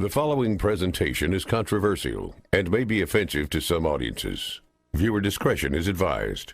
The following presentation is controversial and may be offensive to some audiences. Viewer discretion is advised.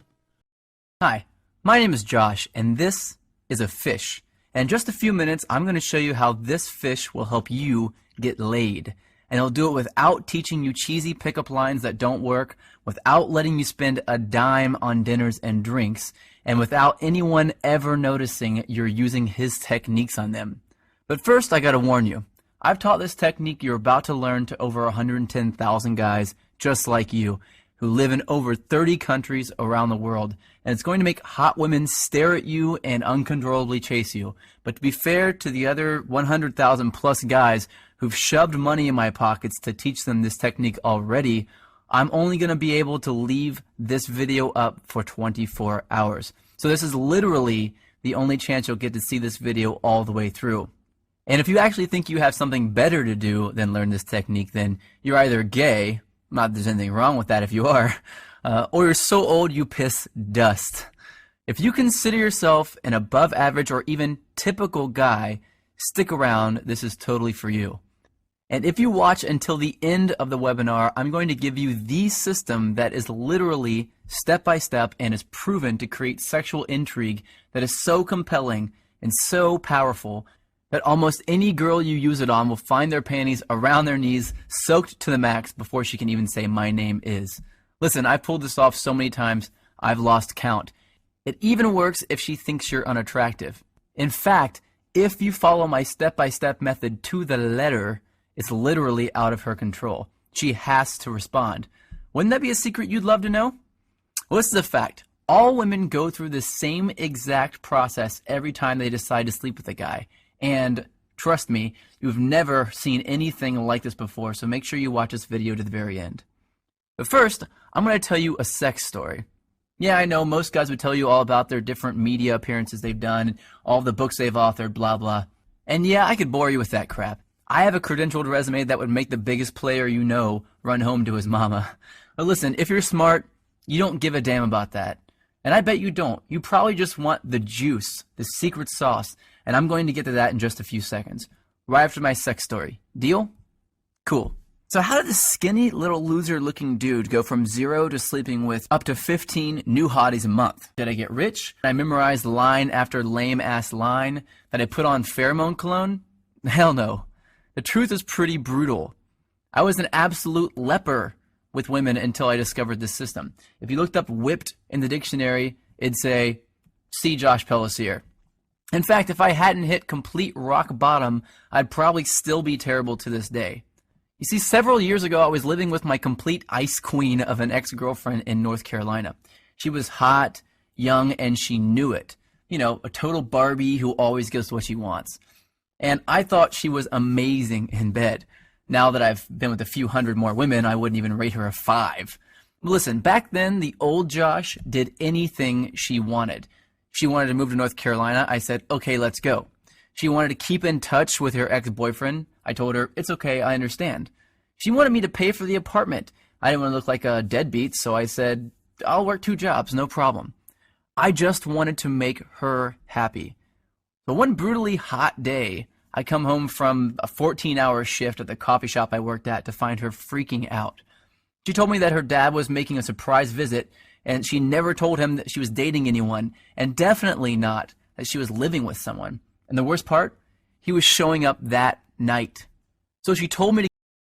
Hi, my name is Josh, and this is a fish. And in just a few minutes, I'm going to show you how this fish will help you get laid. And it'll do it without teaching you cheesy pickup lines that don't work, without letting you spend a dime on dinners and drinks, and without anyone ever noticing you're using his techniques on them. But first, I gotta warn you. I've taught this technique you're about to learn to over 110,000 guys just like you who live in over 30 countries around the world, and it's going to make hot women stare at you and uncontrollably chase you. But to be fair to the other 100,000 plus guys who've shoved money in my pockets to teach them this technique already, I'm only going to be able to leave this video up for 24 hours. So this is literally the only chance you'll get to see this video all the way through. And if you actually think you have something better to do than learn this technique, then you're either gay, not that there's anything wrong with that if you are, or you're so old you piss dust. If you consider yourself an above average or even typical guy, stick around, this is totally for you. And if you watch until the end of the webinar, I'm going to give you the system that is literally step by step and is proven to create sexual intrigue that is so compelling and so powerful that almost any girl you use it on will find their panties around their knees, soaked to the max before she can even say, "My name is." Listen, I've pulled this off so many times, I've lost count. It even works if she thinks you're unattractive. In fact, if you follow my step-by-step method to the letter, it's literally out of her control. She has to respond. Wouldn't that be a secret you'd love to know? Well, this is a fact. All women go through the same exact process every time they decide to sleep with a guy. And trust me, you've never seen anything like this before, so make sure you watch this video to the very end. But first, I'm going to tell you a sex story. Yeah, I know most guys would tell you all about their different media appearances they've done, all the books they've authored, blah, blah. And yeah, I could bore you with that crap. I have a credentialed resume that would make the biggest player you know run home to his mama. But listen, if you're smart, you don't give a damn about that. And I bet you don't. You probably just want the juice, the secret sauce, and I'm going to get to that in just a few seconds, right after my sex story. Deal? Cool. So how did this skinny little loser looking dude go from 0 to sleeping with up to 15 new hotties a month? Did I get rich? Did I memorize line after lame ass line? Did I put on pheromone cologne? Hell no. The truth is pretty brutal. I was an absolute leper with women until I discovered this system. If you looked up whipped in the dictionary, it'd say, see Josh Pellisier. In fact, if I hadn't hit complete rock bottom, I'd probably still be terrible to this day. You see, several years ago, I was living with my complete ice queen of an ex-girlfriend in North Carolina. She was hot, young, and she knew it. You know, a total Barbie who always gets what she wants. And I thought she was amazing in bed. Now that I've been with a few hundred more women, I wouldn't even rate her a 5. Listen, back then, the old Josh did anything she wanted. She wanted to move to North Carolina. I said, okay, let's go. She wanted to keep in touch with her ex-boyfriend. I told her, it's okay, I understand. She wanted me to pay for the apartment. I didn't want to look like a deadbeat, so I said, I'll work 2 jobs, no problem. I just wanted to make her happy. But one brutally hot day, I come home from a 14-hour shift at the coffee shop I worked at to find her freaking out. She told me that her dad was making a surprise visit, and she never told him that she was dating anyone, and definitely not that she was living with someone. And the worst part, he was showing up that night. So she told me to